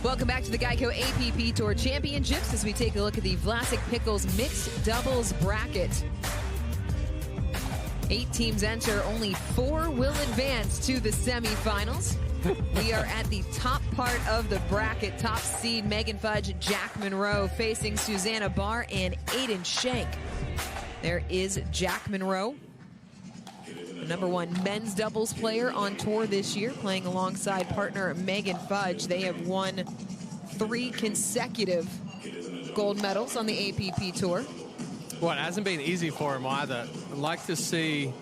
Welcome back to the GEICO APP Tour Championships as we take a look at the Vlasic Pickles Mixed Doubles Bracket. 8 teams enter, only 4 will advance to the semifinals. We are at the top part of the bracket. Top seed Megan Fudge Jack Munro facing Susannah Barr and Aidan Schenk. There is Jack Munro, the #1 men's doubles player on tour this year, playing alongside partner Megan Fudge. They have won 3 consecutive gold medals on the APP Tour. Well, it hasn't been easy for him either. I'd like to see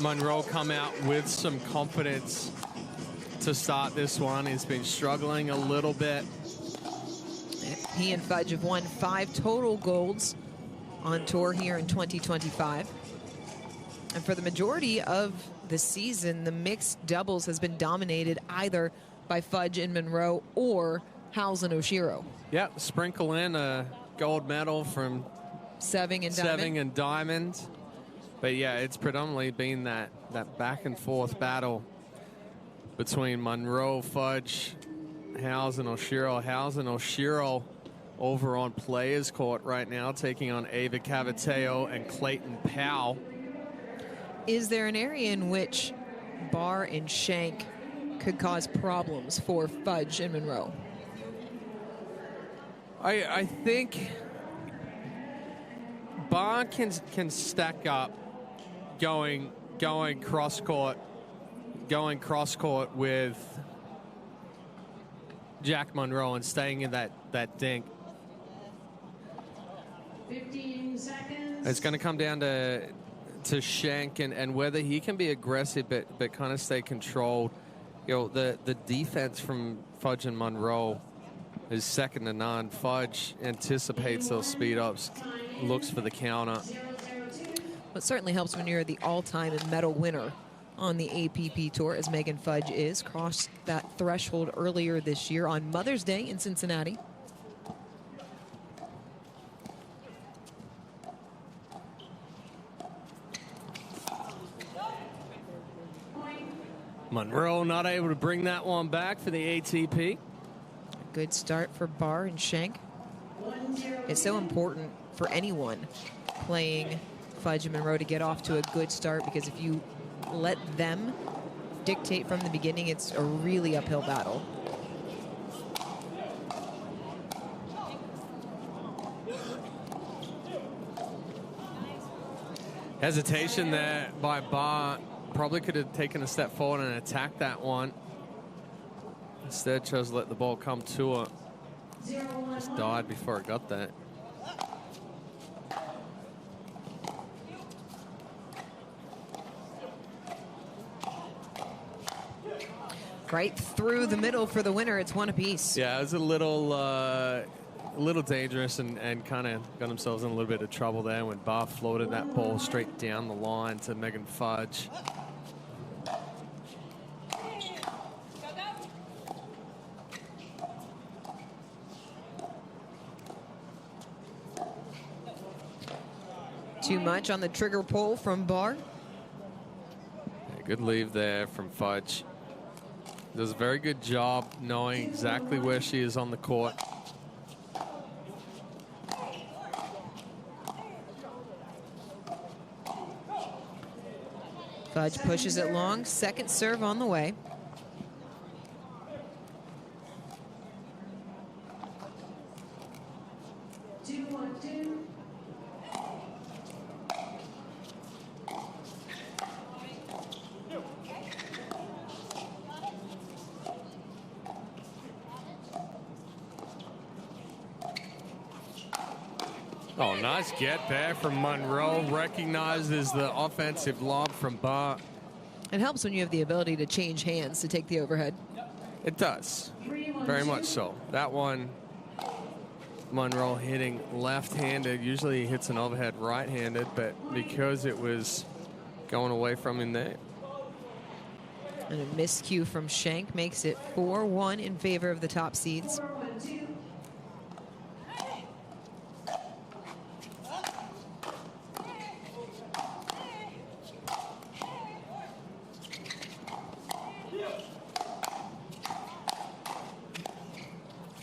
Munro come out with some confidence to start this one. He's been struggling a little bit. He and Fudge have won 5 total golds on tour here in 2025. And for the majority of the season, the mixed doubles has been dominated either by Fudge and Munro or Howes and Oshiro. Yep, sprinkle in a gold medal from Seving and Diamond. But yeah, it's predominantly been that back and forth battle between Munro, Fudge, Howes, and Oshiro. Howes and Oshiro over on Players Court right now, taking on Ava Cavateo and Clayton Powell. Is there an area in which Barr and Schenk could cause problems for Fudge and Munro? I think Barr can stack up going cross court with Jack Munro and staying in that dink. 15 seconds. It's going to come down to Schenk and whether he can be aggressive but kind of stay controlled. You know, the defense from Fudge and Munro is second to none. Fudge anticipates those speed ups, looks for the counter. Well, it certainly helps when you're the all-time medal winner on the APP Tour, as Megan Fudge is. Crossed that threshold earlier this year on Mother's Day in Cincinnati. Munro not able to bring that one back for the ATP. Good start for Barr and Schenk. It's so important for anyone playing Fudge and Munro to get off to a good start, because if you let them dictate from the beginning, it's a really uphill battle. Hesitation there by Barr. Probably could have taken a step forward and attacked that one. Instead chose to let the ball come to her. Just died before it got there. Right through the middle for the winner. It's one apiece. Yeah, it was a little dangerous and kind of got themselves in a little bit of trouble there when Barr floated that ball straight down the line to Megan Fudge. Too much on the trigger pull from Barr. Yeah, good leave there from Fudge. Does a very good job knowing exactly where she is on the court. Fudge pushes it long. Second serve on the way. Oh, nice get there from Munro. Recognizes the offensive lob from Barr. It helps when you have the ability to change hands to take the overhead. It does. Very much so. That one, Munro hitting left-handed. Usually he hits an overhead right-handed, but because it was going away from him there. And a miscue from Schenk makes it 4-1 in favor of the top seeds.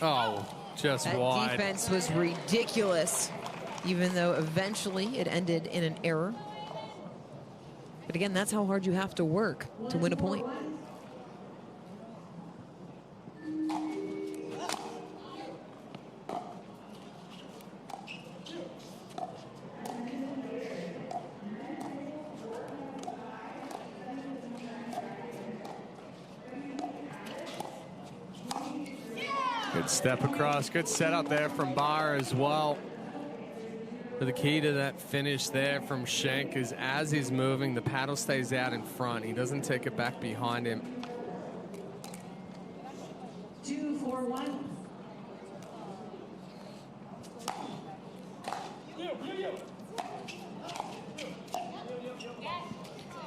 Oh, just That wide. defense was ridiculous, even though eventually it ended in an error. But again, that's how hard you have to work to win a point. Good step across, good setup there from Barr as well. But the key to that finish there from Schenk is as he's moving, the paddle stays out in front. He doesn't take it back behind him. 2-4-1.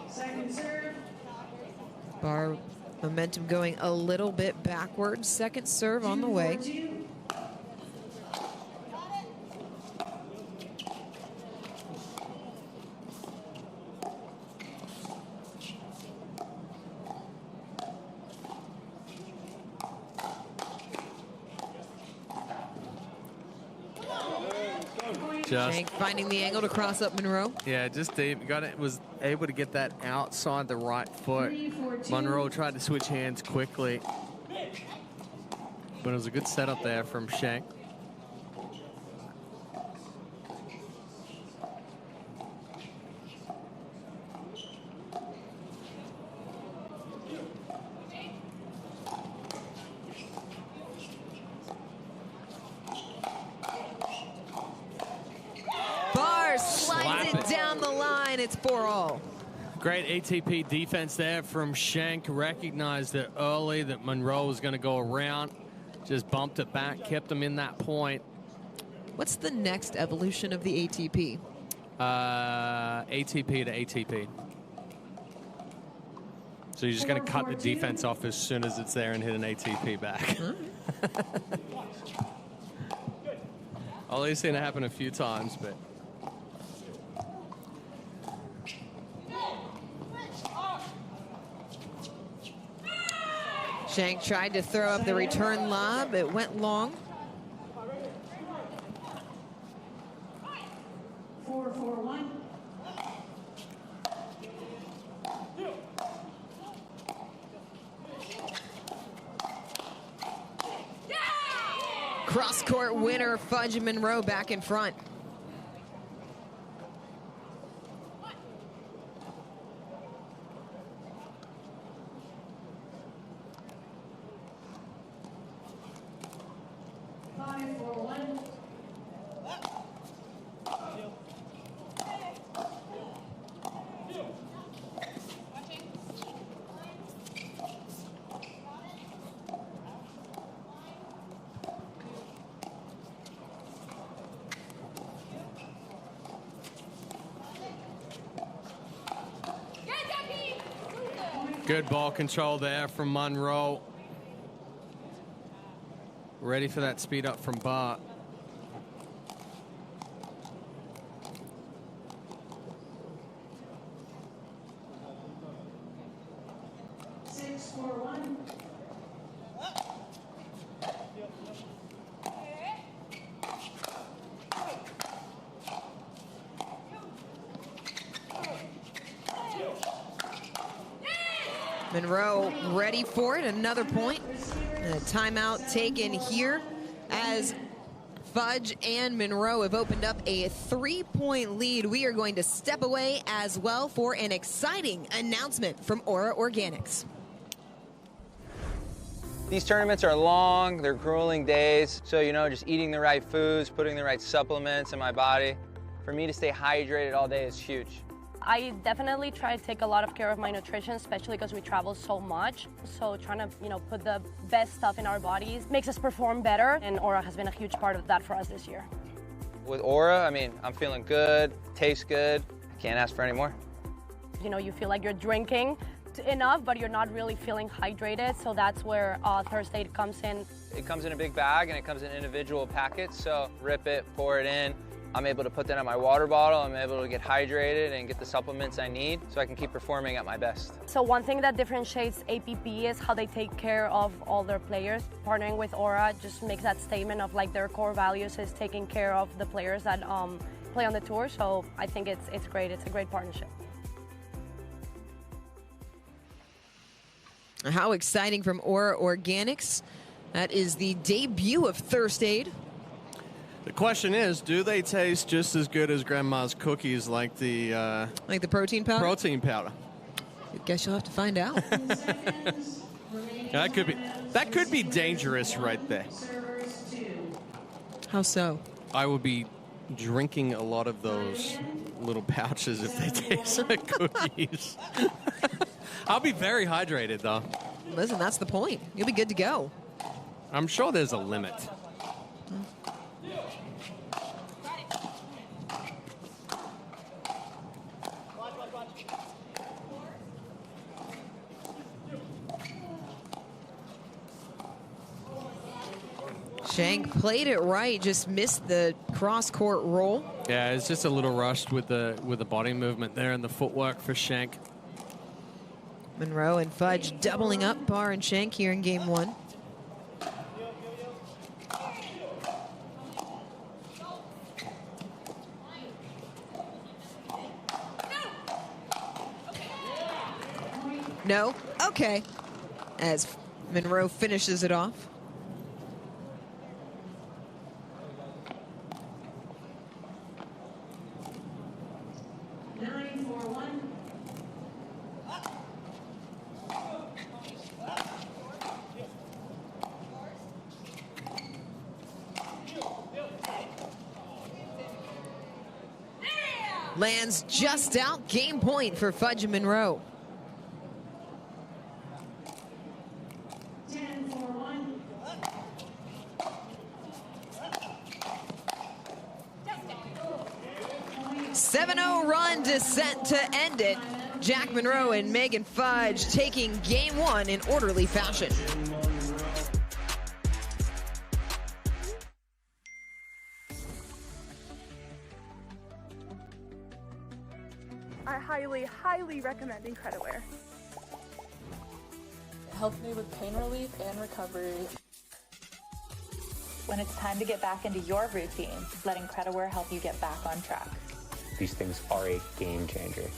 Second serve. Barr momentum going a little bit backwards. Second serve on the way. 2-4-2. Schenk finding the angle to cross up Munro. Yeah, just deep. Was able to get that outside the right foot. 3-4-2. Munro tried to switch hands quickly, but it was a good setup there from Schenk. Slides it down the line. It's 4-all. Great ATP defense there from Schenk. Recognized it early that Munro was going to go around. Just bumped it back, kept him in that point. What's the next evolution of the ATP? ATP to ATP. So you're just going to cut the defense off as soon as it's there and hit an ATP back. I've only seen it happen a few times, but. Schenk tried to throw up the return lob. It went long. 4-4-1. Cross-court winner, Fudge Munro back in front. Good ball control there from Munro. Ready for that speed up from Barr. Munro ready for it. Another point. And a timeout taken here as Fudge and Munro have opened up a 3-point lead. We are going to step away as well for an exciting announcement from Aura Organics. These tournaments are long, they're grueling days. So, you know, just eating the right foods, putting the right supplements in my body. For me to stay hydrated all day is huge. I definitely try to take a lot of care of my nutrition, especially because we travel so much. So trying to, put the best stuff in our bodies makes us perform better. And Aura has been a huge part of that for us this year. With Aura, I'm feeling good, tastes good. I can't ask for any more. You feel like you're drinking enough, but you're not really feeling hydrated. So that's where Thursday comes in. It comes in a big bag and it comes in individual packets. So rip it, pour it in, I'm able to put that in my water bottle. I'm able to get hydrated and get the supplements I need so I can keep performing at my best. So one thing that differentiates APP is how they take care of all their players. Partnering with Aura just makes that statement of like their core values is taking care of the players that play on the tour. So I think it's great. It's a great partnership. How exciting from Aura Organics. That is the debut of Thirst Aid. The question is, do they taste just as good as Grandma's cookies, like the protein powder? Protein powder. I guess you'll have to find out. That could be dangerous right there. How so? I would be drinking a lot of those little pouches if they taste like cookies. I'll be very hydrated, though. Listen, that's the point. You'll be good to go. I'm sure there's a limit. Schenk played it right, just missed the cross-court roll. Yeah, it's just a little rushed with the body movement there and the footwork for Schenk. Munro and Fudge doubling up Barr and Schenk here in game one. No? Okay. As Munro finishes it off. Lands just out. Game point for Fudge and Munro. 10-4-1. 7-0 run to set to end it. Jack Munro and Megan Fudge taking game one in orderly fashion. I highly recommend Incrediwear. It helps me with pain relief and recovery. When it's time to get back into your routine, let Incrediwear help you get back on track. These things are a game changer.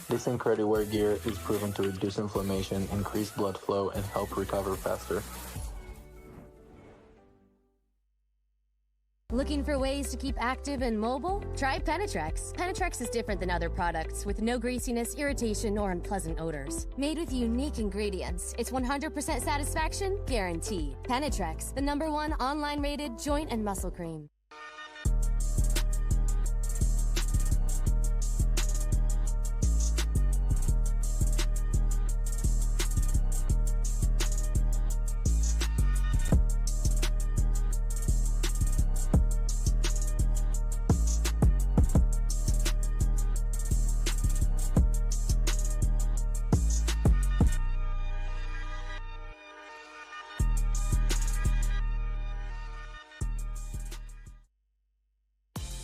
This Incrediwear gear is proven to reduce inflammation, increase blood flow, and help recover faster. Looking for ways to keep active and mobile? Try Penetrex. Penetrex is different than other products with no greasiness, irritation, or unpleasant odors. Made with unique ingredients, it's 100% satisfaction guaranteed. Penetrex, the #1 online rated joint and muscle cream.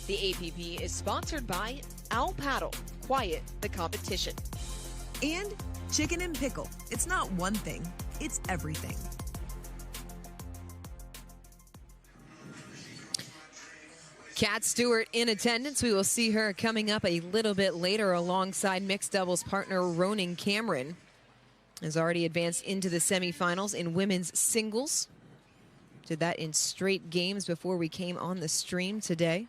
The APP is sponsored by Owl Paddle, Quiet the Competition. And Chicken and Pickle. It's not one thing, it's everything. Kat Stewart in attendance. We will see her coming up a little bit later alongside mixed doubles partner Ronan Cameron. Has already advanced into the semifinals in women's singles. Did that in straight games before we came on the stream today.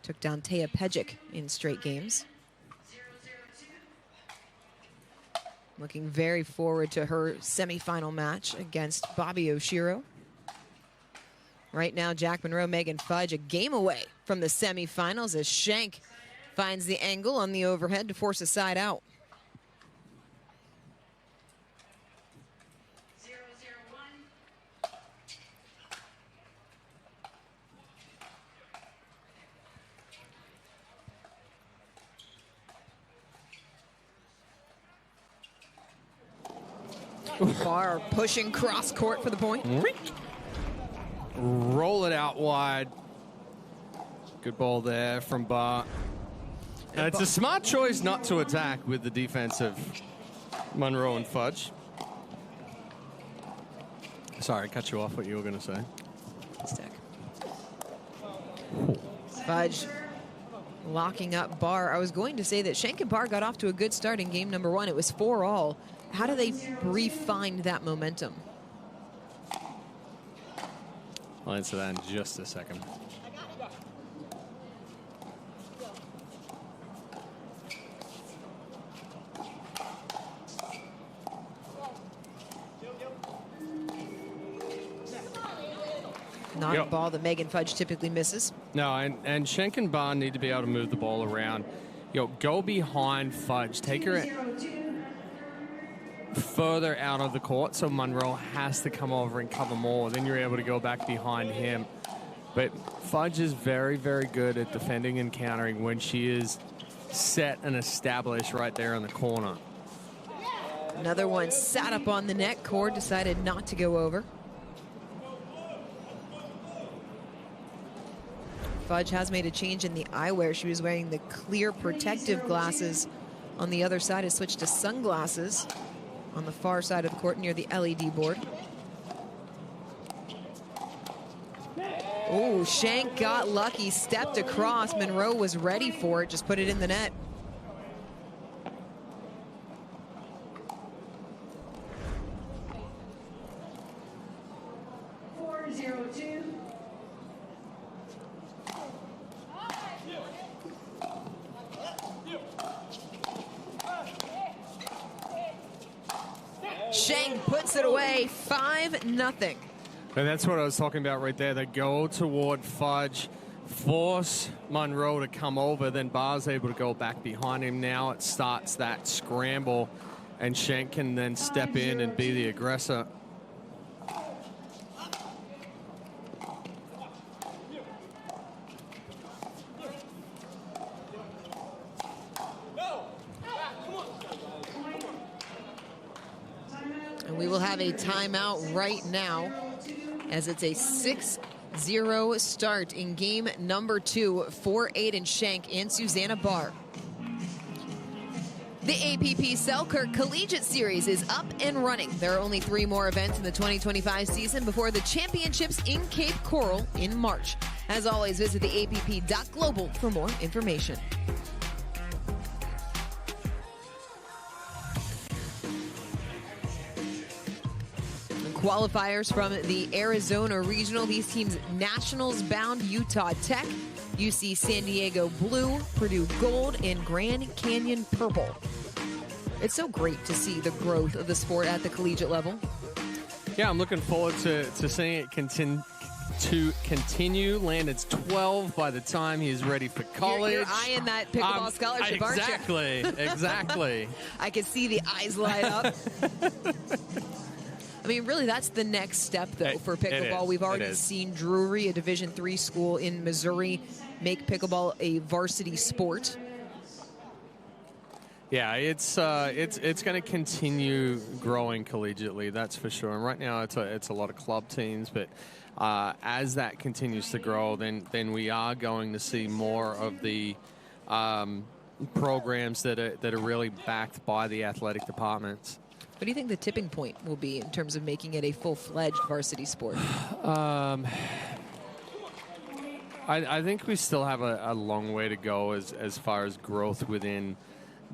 Took down Taya Pejic in straight games. Looking very forward to her semifinal match against Bobby Oshiro. Right now, Jack Munro, Megan Fudge, a game away from the semifinals as Schenk finds the angle on the overhead to force a side out. Barr pushing cross court for the point. Roll it out wide. Good ball there from Barr. And it's a smart choice not to attack with the defense of Munro and Fudge. Sorry, I cut you off what you were going to say. Stick. Fudge locking up Barr. I was going to say that Schenk and Barr got off to a good start in game number 1. It was 4-all. How do they refine that momentum? I'll answer that in just a second. Not a ball that Megan Fudge typically misses. No, and Schenk and Barr need to be able to move the ball around. Go behind Fudge. Take her further out of the court so Munro has to come over and cover more. Then you're able to go back behind him. But Fudge is very, very good at defending and countering when she is set and established right there in the corner. Another one sat up on the net. Cord decided not to go over. Fudge has made a change in the eyewear. She was wearing the clear protective glasses. On the other side has switched to sunglasses on the far side of the court near the LED board. Oh, Schenk got lucky, stepped across. Munro was ready for it, just put it in the net. Schenk puts it away, 5-0. And that's what I was talking about right there. They go toward Fudge, force Munro to come over, then Barr's able to go back behind him. Now it starts that scramble, and Schenk can then step in and be the aggressor. We will have a timeout right now as it's a 6-0 start in game number 2 for Aidan Schenk and Susannah Barr. The APP Selkirk Collegiate Series is up and running. There are only 3 more events in the 2025 season before the championships in Cape Coral in March. As always, visit theapp.global for more information. Qualifiers from the Arizona Regional. These teams: Nationals bound Utah Tech, UC San Diego Blue, Purdue Gold, and Grand Canyon Purple. It's so great to see the growth of the sport at the collegiate level. Yeah, I'm looking forward to seeing it continue. Landon's 12 by the time he's ready for college. You're eyeing that pickleball scholarship, aren't you? Exactly. I can see the eyes light up. I mean, really, that's the next step, though, for pickleball. We've already seen Drury, a Division III school in Missouri, make pickleball a varsity sport. Yeah, it's going to continue growing collegiately, that's for sure. And right now, it's a lot of club teams, but as that continues to grow, then we are going to see more of the programs that are really backed by the athletic departments. What do you think the tipping point will be in terms of making it a full-fledged varsity sport? I think we still have a long way to go as far as growth within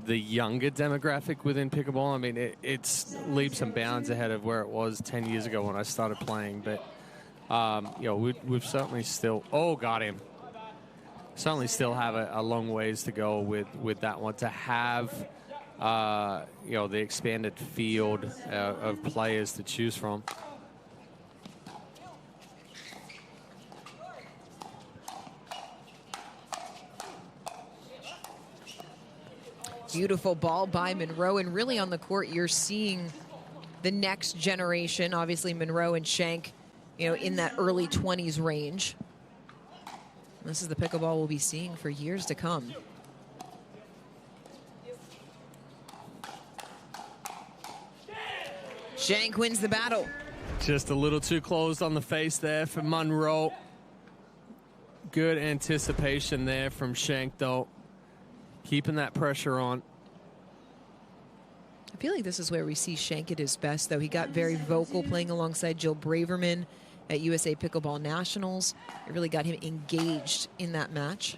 the younger demographic within pickleball. I mean, it's leaps and bounds ahead of where it was 10 years ago when I started playing. But, we've certainly still... Oh, got him. Certainly still have a long ways to go with that one. To have... the expanded field of players to choose from. Beautiful ball by Munro, and really on the court you're seeing the next generation. Obviously Munro and Schenk, in that early 20s range. This is the pickleball we'll be seeing for years to come. Schenk wins the battle. Just a little too closed on the face there for Munro. Good anticipation there from Schenk, though. Keeping that pressure on. I feel like this is where we see Schenk at his best, though. He got very vocal playing alongside Jill Braverman at USA Pickleball Nationals. It really got him engaged in that match.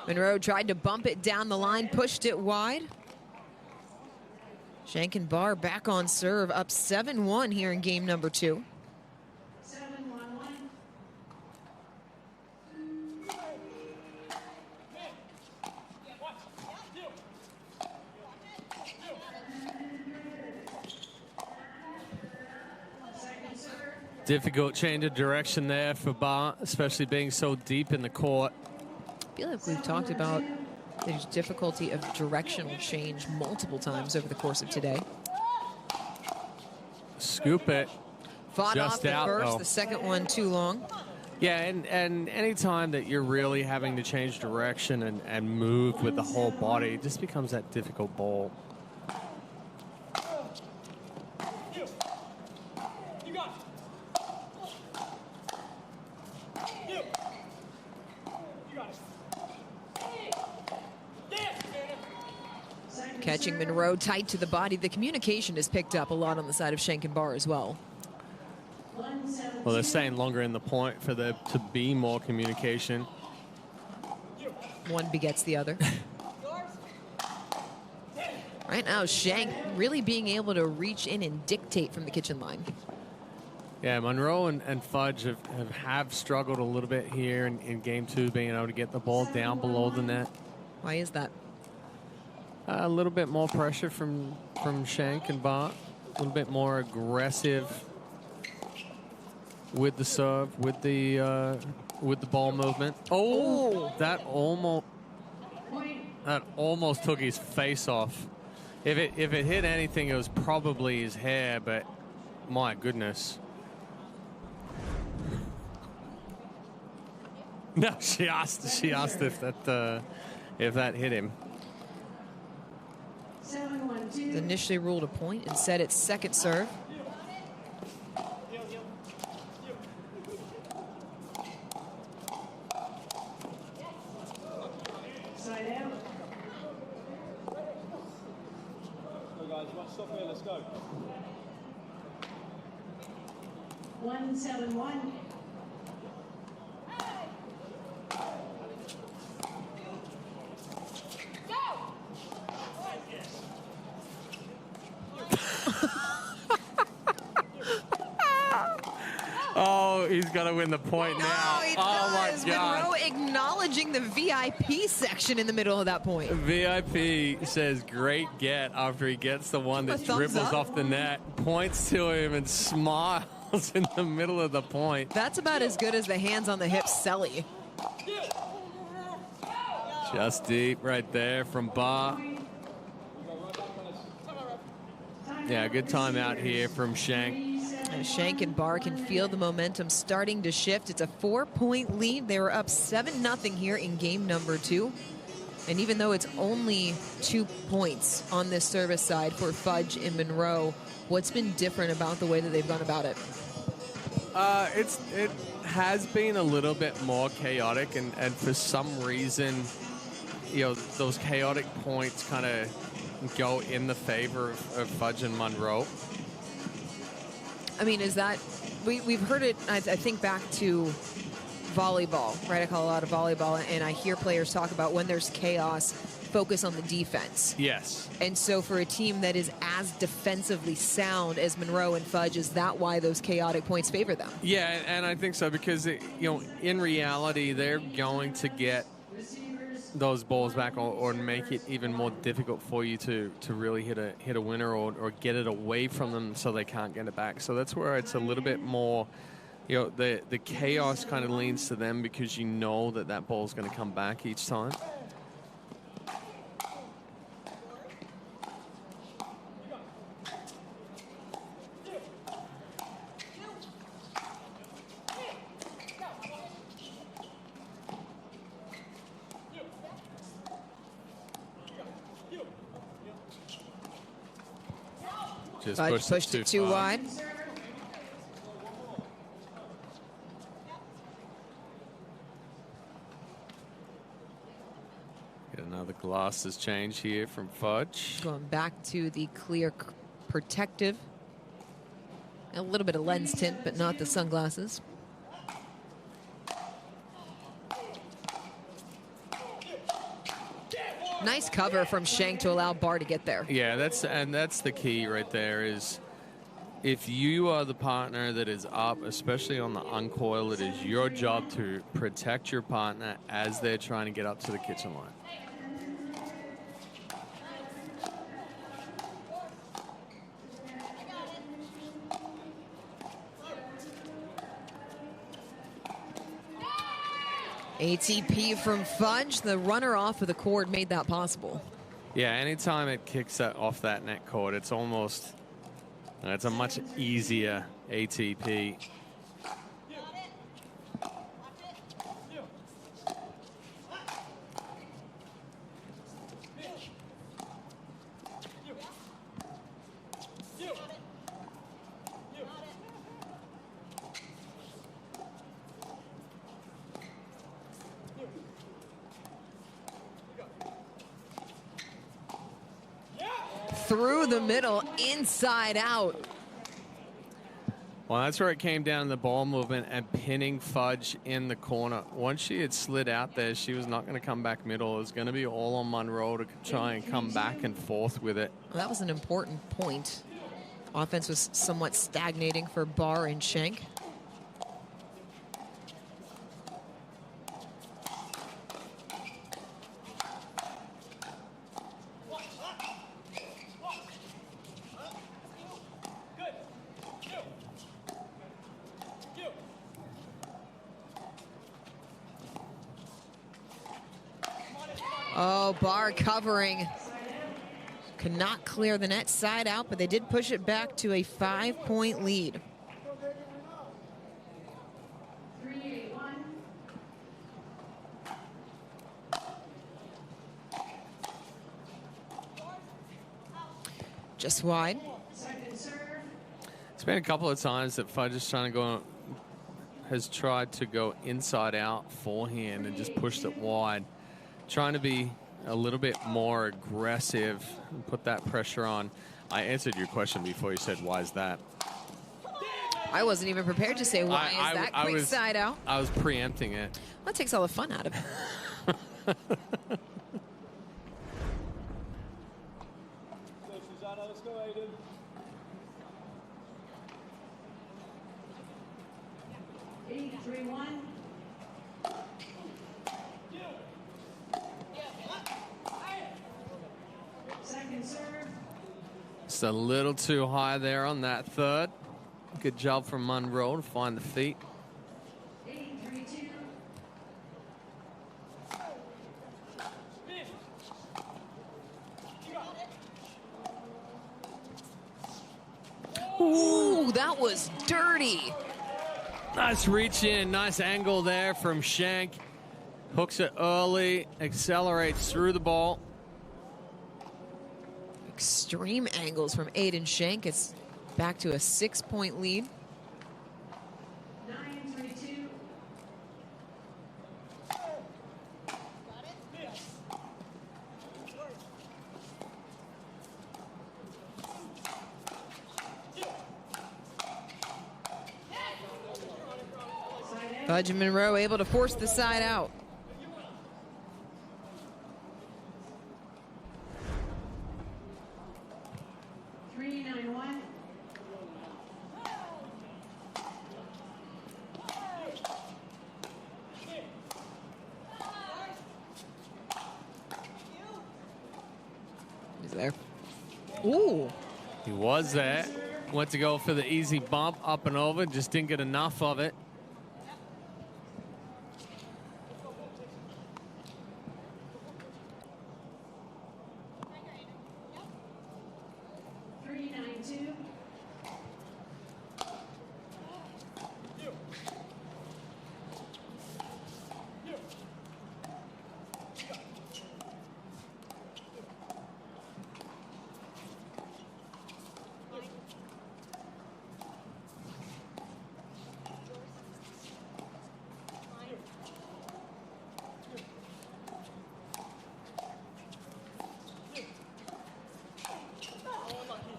Munro tried to bump it down the line, pushed it wide. Schenk and Barr back on serve, up 7-1 here in game number 2. 7-1-1. Difficult change of direction there for Barr, especially being so deep in the court. I feel like we've talked about the difficulty of directional change multiple times over the course of today. Scoop it. Fought Just off the out, first, though. the second one too long. Yeah, and any time that you're really having to change direction and move with the whole body, it just becomes that difficult ball. Catching Munro tight to the body. The communication is picked up a lot on the side of Schenk and Barr as well. Well, they're staying longer in the point for there to be more communication. One begets the other. Right now, Schenk really being able to reach in and dictate from the kitchen line. Yeah, Munro and Fudge have struggled a little bit here in game 2, being able to get the ball down below the net. Why is that? A little bit more pressure from Schenk and Barr. A little bit more aggressive with the serve, with the ball movement. Oh, that almost took his face off. If it hit anything, it was probably his hair, but my goodness. No, she asked if that hit him. Initially ruled a point and said it's second serve. Side out. Go guys, you want to stop here? Let's go. 1-7-1. Oh, he's got to win the point now. He oh does. My God. Munro acknowledging the VIP section in the middle of that point. VIP says great get after he gets the one that dribbles off the net, points to him and smiles in the middle of the point. That's about as good as the hands on the hips Selly. Just deep right there from Barr. Yeah, good timeout here from Schenk. Schenk and Barr can feel the momentum starting to shift. It's a 4-point lead. They were up 7-0 here in game number 2. And even though it's only 2 points on this service side for Fudge and Munro, what's been different about the way that they've gone about it? It has been a little bit more chaotic, and for some reason, those chaotic points kind of go in the favor of Fudge and Munro. I mean, is that, we've heard it, I think back to volleyball, right? I call a lot of volleyball, and I hear players talk about when there's chaos, focus on the defense. Yes. And so for a team that is as defensively sound as Munro and Fudge, is that why those chaotic points favor them? Yeah, and I think so, because, in reality, they're going to get those balls back or make it even more difficult for you to really hit a winner or get it away from them so they can't get it back. So that's where it's a little bit more, the chaos kind of leans to them, because you know that ball's going to come back each time. Just pushed it too wide. sunglasses change here from Fudge. Going back to the clear protective. A little bit of lens tint, but not the sunglasses. Nice cover from Schenk to allow Barr to get there. Yeah, that's the key right there is if you are the partner that is up, especially on the uncoil, it is your job to protect your partner as they're trying to get up to the kitchen line. ATP from Fudge, the runner off of the cord, made that possible. Yeah, anytime it kicks off that net cord, it's almost, it's a much easier ATP. Through the middle, inside out. Well, that's where it came down, the ball movement and pinning Fudge in the corner. Once she had slid out there, she was not going to come back middle. It was going to be all on Munro to try and come back and forth with it. Well, that was an important point. Offense was somewhat stagnating for Barr and Schenk. Oh, Barr covering. Could not clear the net side out, but they did push it back to a 5-point lead. Just wide. It's been a couple of times that Fudge is trying to go, has tried to go inside out forehand and just pushed it wide. Trying to be a little bit more aggressive and put that pressure on. I answered your question before you said, why is that? I wasn't even prepared to say, why is that quick side out? I was preempting it. Well, that takes all the fun out of it. Go, Susannah, let's go, Aidan. Just a little too high there on that third. Good job from Munro to find the feet. Ooh, that was dirty. Nice reach in, nice angle there from Schenk. Hooks it early, accelerates through the ball. Extreme angles from Aidan Schenk. It's back to a 6-point lead. Fudge and Munro able to force the side out. He's there. Ooh. He was there. Went to go for the easy bump up and over, just didn't get enough of it.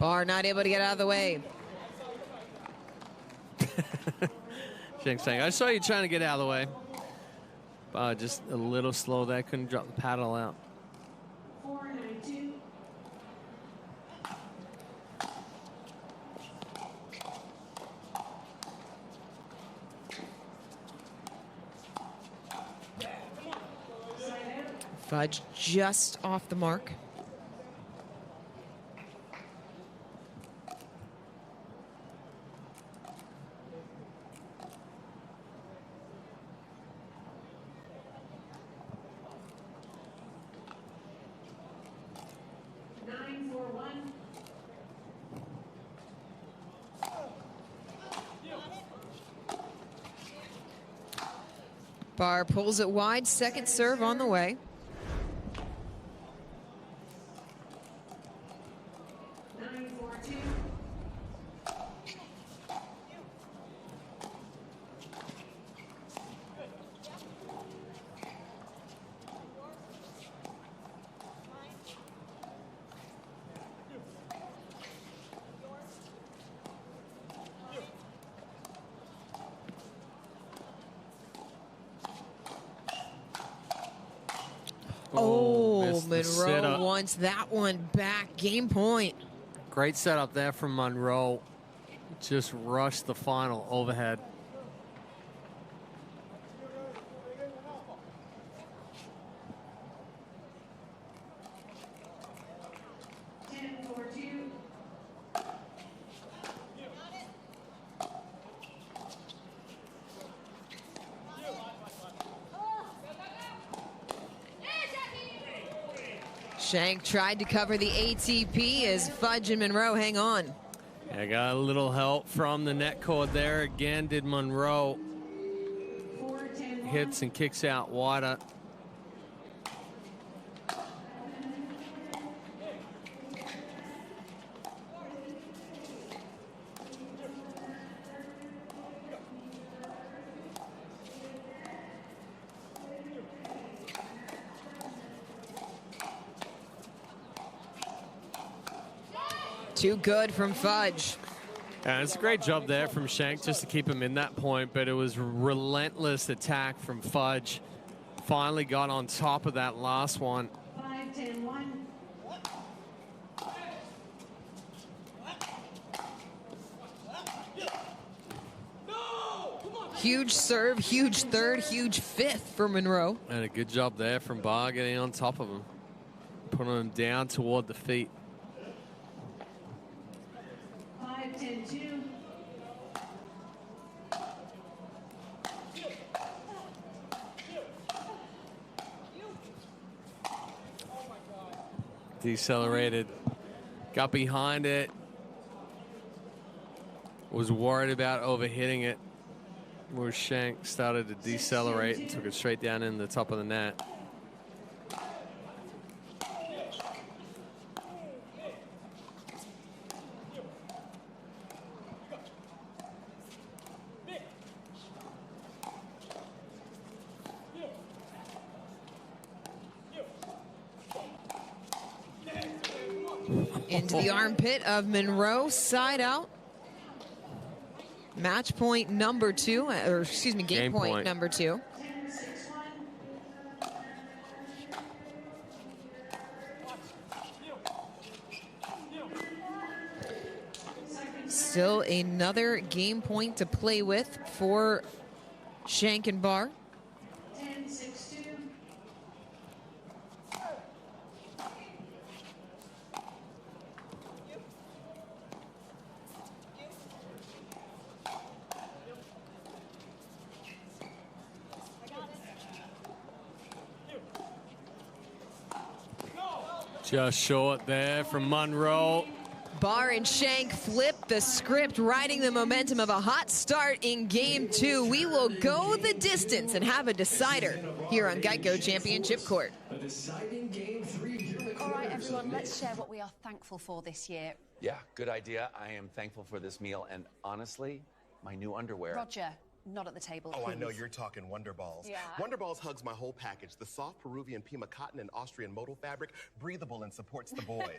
Barr not able to get out of the way. Schenk saying, I saw you trying to get out of the way. Just a little slow there. Couldn't drop the paddle out. 4-9-2. Fudge just off the mark. Barr pulls it wide, second serve on the way. Oh, Munro wants that one back. Game point. Great setup there from Munro. Just rushed the final overhead. Schenk tried to cover the ATP as Fudge and Munro hang on. Yeah, got a little help from the net cord there. Again, did Munro. Hits and kicks out wider. Too good from Fudge. Yeah, it's a great job there from Schenk just to keep him in that point, but it was relentless attack from Fudge. Finally got on top of that last one. 5-10-1. Huge serve, huge third, huge fifth for Munro. And a good job there from Barr getting on top of him. Putting him down toward the feet. 5-10-2. Decelerated. Got behind it. Was worried about overhitting it. Where Schenk started to decelerate and took it straight down in the top of the net. Into the armpit of Munro, side out. Match point number 2, or excuse me, game point number 2. Still another game point to play with for Schenk and Barr. 10-6-2. Just short there from Munro. Barr and Schenk flip the script, riding the momentum of a hot start in game 2. We will go the distance and have a decider here on GEICO Championship Court. A deciding game 3 here in the All right, everyone, let's share what we are thankful for this year. Yeah, good idea. I am thankful for this meal and honestly, my new underwear. Roger, not at the table. Oh, please. I know you're talking Wonder Balls. Yeah. Wonder Balls hugs my whole package. The soft Peruvian Pima cotton and Austrian modal fabric, breathable and supports the boys.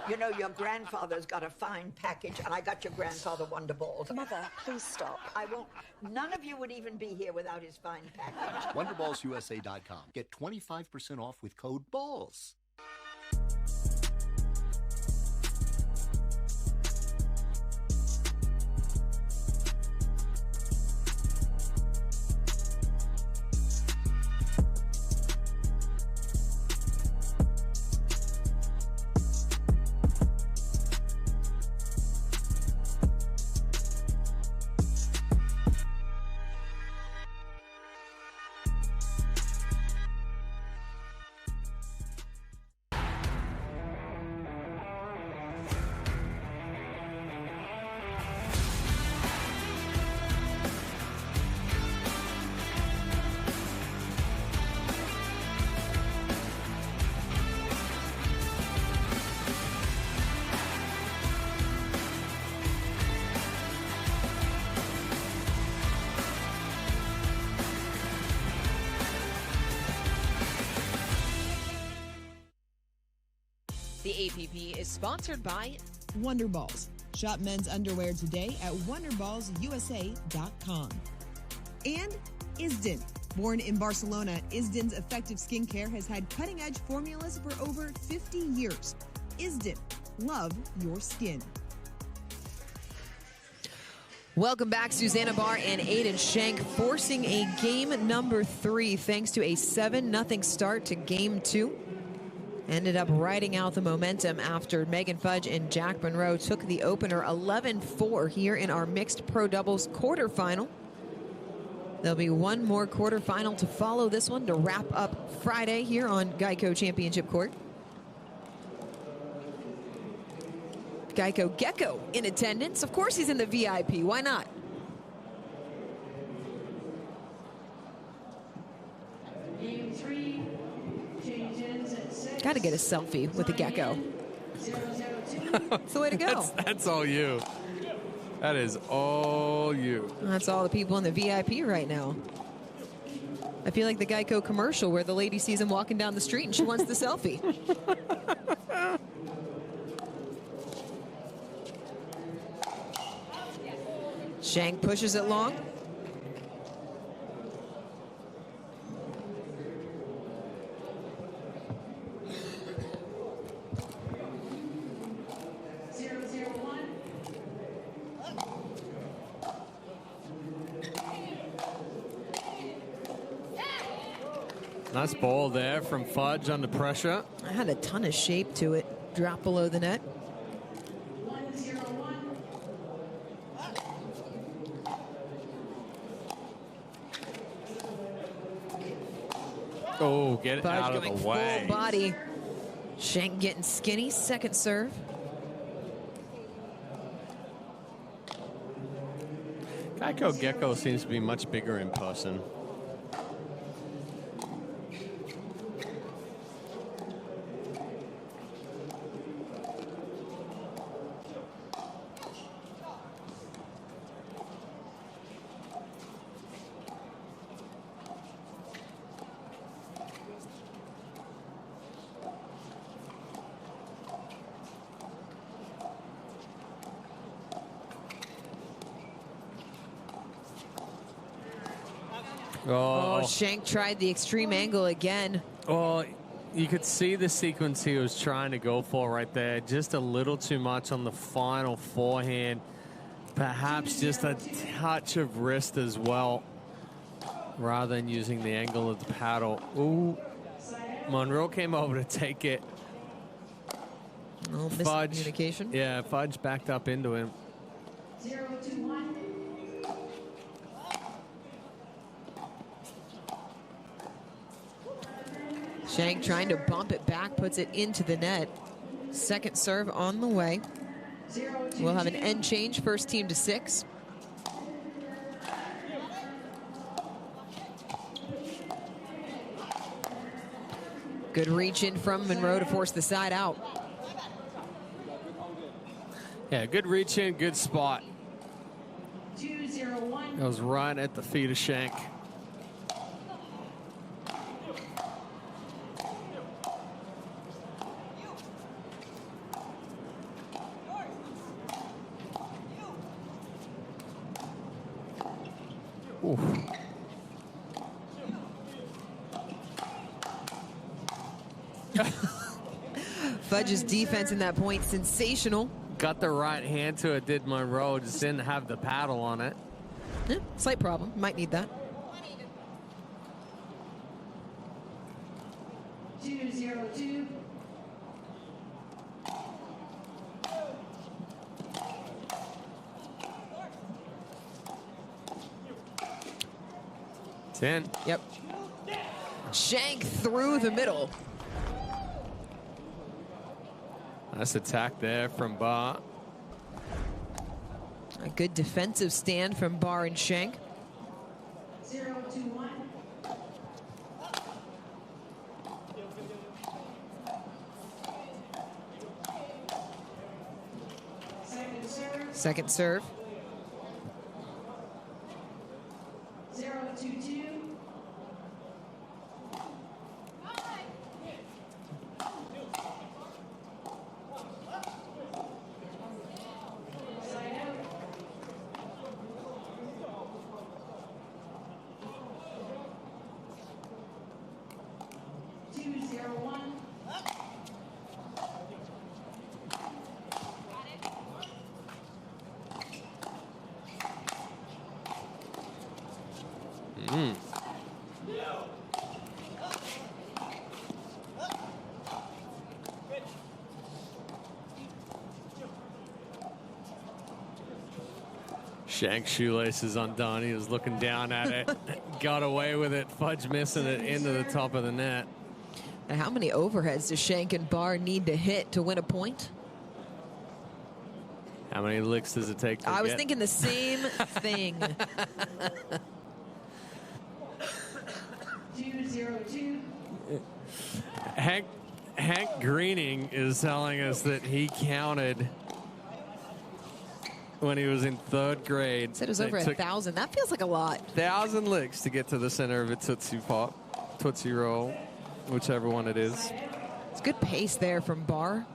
You know, your grandfather's got a fine package, and I got your grandfather Wonder Balls. Mother, please stop. I won't. None of you would even be here without his fine package. WonderBallsUSA.com. Get 25% off with code BALLS. The APP is sponsored by Wonder Balls. Shop men's underwear today at wonderballsusa.com. And Isden. Born in Barcelona, Isden's effective skincare has had cutting-edge formulas for over 50 years. Isden. Love your skin. Welcome back. Susannah Barr and Aidan Schenk forcing a game number 3 thanks to a 7-0 start to game 2. Ended up riding out the momentum after Megan Fudge and Jack Munro took the opener 11-4 here in our mixed pro doubles quarterfinal. There'll be one more quarterfinal to follow this one to wrap up Friday here on GEICO Championship Court. GEICO Gecko in attendance. Of course he's in the VIP. Why not? Game 3, changes at 6. Got to get a selfie with the Gecko. 002. That's the way to go. That's all you. That is all you. That's all the people in the VIP right now. I feel like the GEICO commercial where the lady sees him walking down the street and she wants the selfie. Schenk pushes it long. Nice ball there from Fudge under pressure. I had a ton of shape to it. Drop below the net. 101. Oh, get it Fudge out of going the way. full body. Schenk getting skinny. Second serve. GEICO Gecko seems to be much bigger in person. Oh, Schenk tried the extreme angle again. Oh, you could see the sequence he was trying to go for right there. Just a little too much on the final forehand. Perhaps just a touch of wrist as well, rather than using the angle of the paddle. Ooh, Munro came over to take it. Oh, Fudge, miscommunication. yeah, Fudge backed up into him. 021. Schenk trying to bump it back, puts it into the net. Second serve on the way. We'll have an end change, first team to 6. Good reach in from Munro to force the side out. Yeah, good reach in, good spot. 2-0. 0-1. Goes right at the feet of Schenk. Oof. Fudge's defense in that point, sensational. Got the right hand to it, did Munro, just didn't have the paddle on it. Yeah, slight problem. Might need that. 2-0-2. Ten. Yep. Schenk through the middle. Nice attack there from Barr. A good defensive stand from Barr and Schenk. 0-2-1. Second serve. Second serve. 0-2-2. Side out. 2-0-1. Mm. Schenk shoelaces undone. He was looking down at it. Got away with it. Fudge missing it into the top of the net. And how many overheads does Schenk and Barr need to hit to win a point? How many licks does it take to I was get? thinking the same thing. 2-0-2. Hank Greening is telling us that he counted when he was in 3rd grade. Said it was over 1,000. That feels like a lot. 1,000 licks to get to the center of a Tootsie Pop, Tootsie Roll, whichever one it is. It's good pace there from Barr.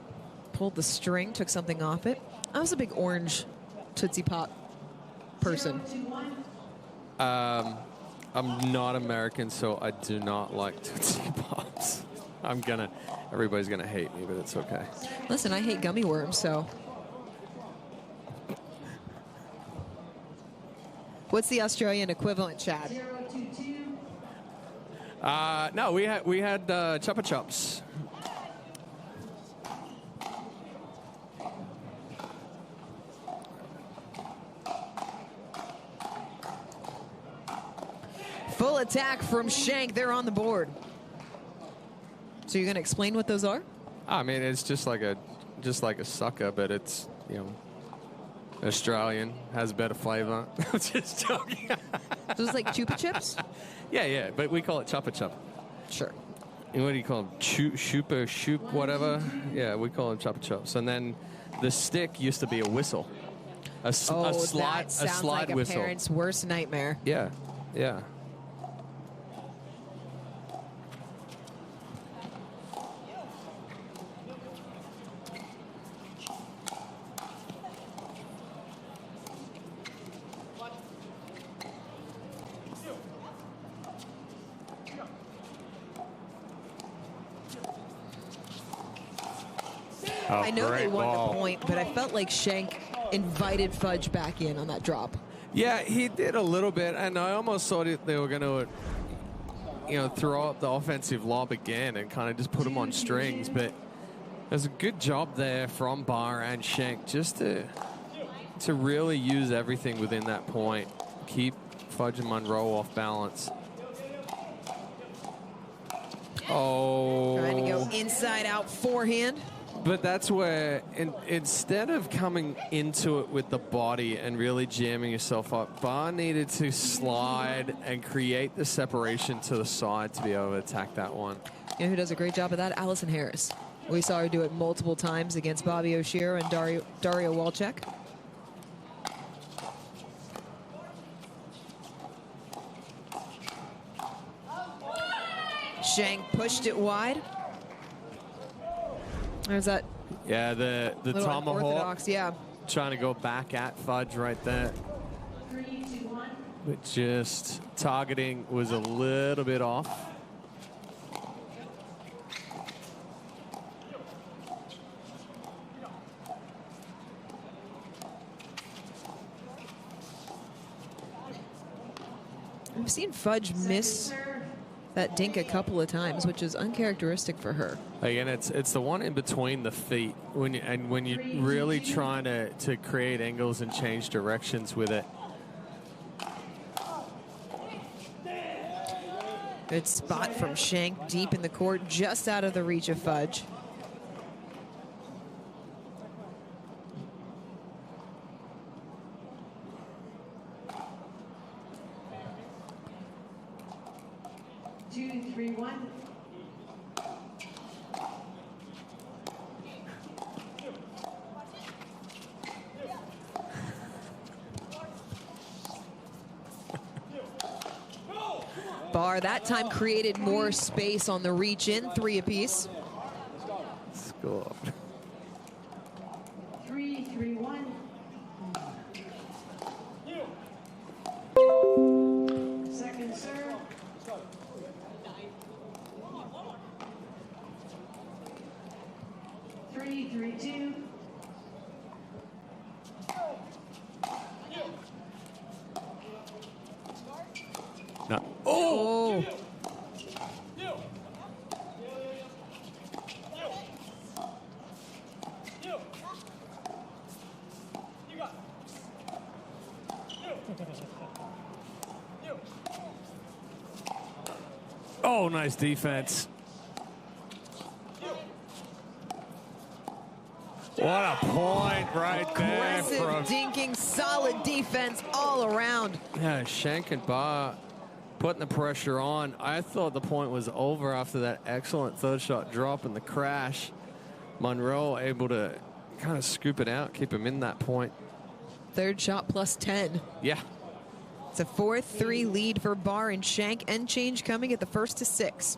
Pulled the string, took something off it. I was a big orange Tootsie Pop person. 0-2-1. I'm not American, so I do not like Tootsie Pops. Everybody's gonna hate me, but it's okay. Listen, I hate gummy worms, so. What's the Australian equivalent, Chad? 0-2-2. No, we had Chupa Chups. Full attack from Schenk. They're on the board. So you're going to explain what those are? I mean, it's just like a sucker, but it's, Australian, has better flavor. Just joking. So it's like Chupa Chips? Yeah, but we call it Chupa Chup. Sure. And what do you call them? Shoop, whatever. Yeah, we call them Chupa Chups. And then the stick used to be a whistle, a slide that sounds like whistle. A parent's worst nightmare. Yeah. I know they won the point, but I felt like Schenk invited Fudge back in on that drop. Yeah, he did a little bit, and I almost thought they were going to, throw up the offensive lob again and kind of just put him on strings. But there's a good job there from Barr and Schenk just to really use everything within that point, keep Fudge and Munro off balance. Oh, trying to go inside out forehand. But that's where, instead of coming into it with the body and really jamming yourself up, Barr needed to slide and create the separation to the side to be able to attack that one. You know who does a great job of that? Allison Harris. We saw her do it multiple times against Bobby O'Shea and Dario Walczak. Schenk pushed it wide. There's that. Yeah, the tomahawk. Unorthodox, yeah. Trying to go back at Fudge right there. 3, 2, 1. But just targeting was a little bit off. I've seen Fudge miss that dink a couple of times, which is uncharacteristic for her. Again, it's the one in between the feet when you're really trying to create angles and change directions with it. Good spot from Schenk, deep in the court, just out of the reach of Fudge. Two, 3, 1. Barr that time created more space on the reach in, 3 apiece. Score. 3, 3, 1. Second serve. 3, 3, 2. No. Oh! Oh, nice defense. What a point right there. Aggressive dinking, solid defense all around. Yeah, Schenk and Barr putting the pressure on. I thought the point was over after that excellent third shot drop and the crash. Munro able to kind of scoop it out, keep him in that point. Third shot plus 10. Yeah. It's a 4-3 lead for Barr and Schenk. End change coming at the first to 6.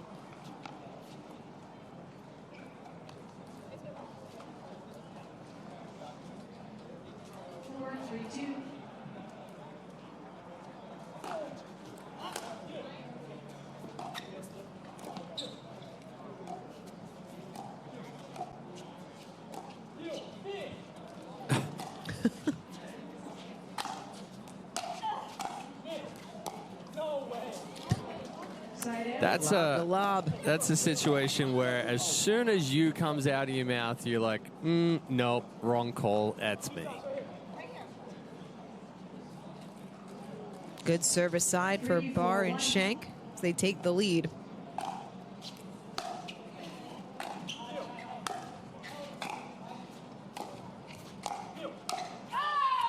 That's a situation where as soon as you comes out of your mouth, you're like, nope, wrong call, that's me. Good service side for Barr and Schenk as they take the lead.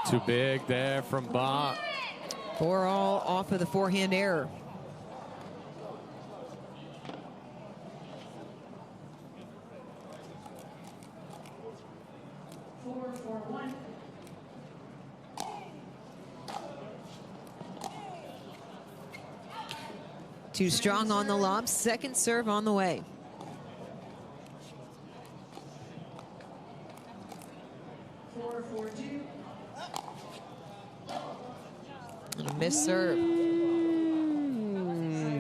Too big there from Barr. 4-all off of the forehand error. Too strong on the lob. Second serve on the way. And a missed serve.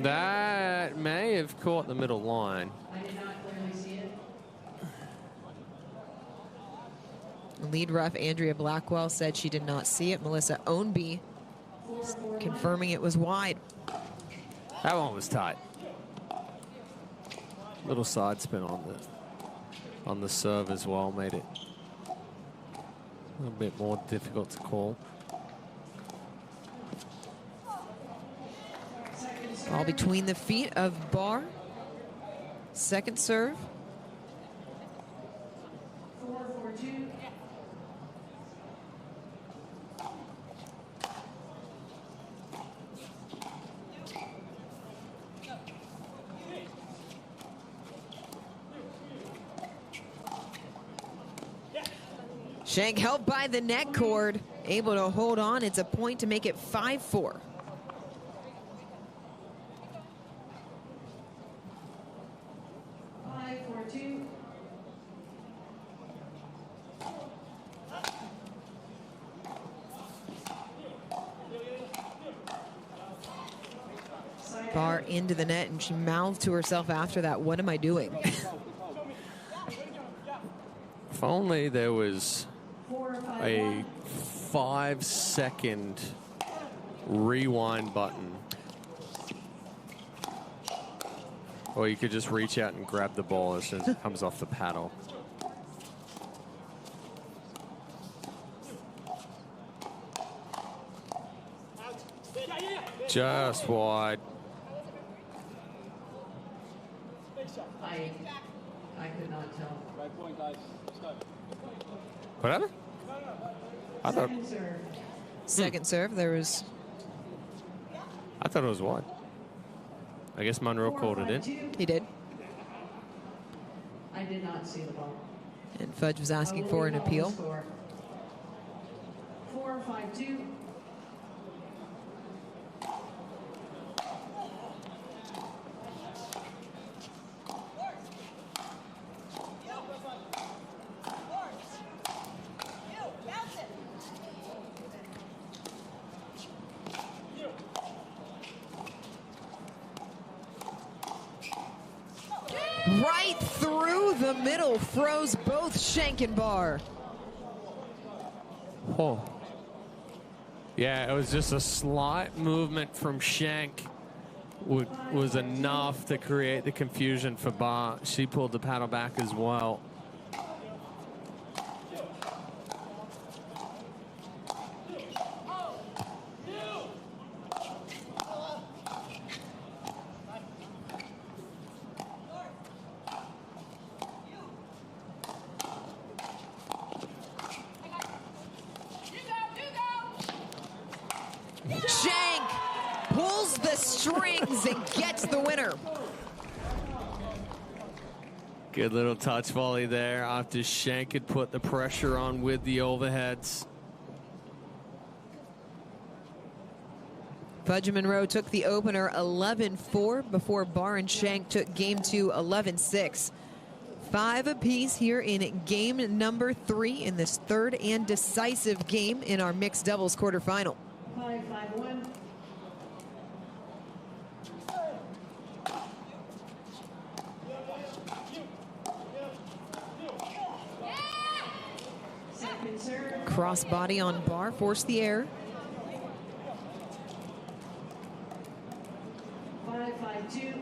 That may have caught the middle line. I did not clearly see it. Lead ref Andrea Blackwell said she did not see it. Melissa Ownby confirming it was wide. That one was tight. Little side spin on the serve as well made it a little bit more difficult to call. All between the feet of Barr. Second serve. 4-4-2. Schenk helped by the neck cord, able to hold on. It's a point to make it 5-4. Barr into the net, and she mouthed to herself after that, "What am I doing?" If only there was a 5-second rewind button. Or you could just reach out and grab the ball as soon as it comes off the paddle. Just wide. I could not tell. Right point, guys. Whatever? I thought Second serve, there was... I thought it was wide. I guess Munro called it in. He did. I did not see the ball. And Fudge was asking for an appeal. 4-5-2. Right through the middle, froze both Schenk and Barr. Oh. Yeah, it was just a slight movement from Schenk was enough to create the confusion for Barr. She pulled the paddle back as well. Schenk pulls the strings and gets the winner. Good little touch volley there after Schenk had put the pressure on with the overheads. Fudge Munro took the opener 11-4 before Barr and Schenk took game 2 11-6. 5 apiece here in game number 3 in this third and decisive game in our mixed doubles quarterfinal. 5-5-1. Second serve. Cross body on Barr, forced the error. 5-5-2.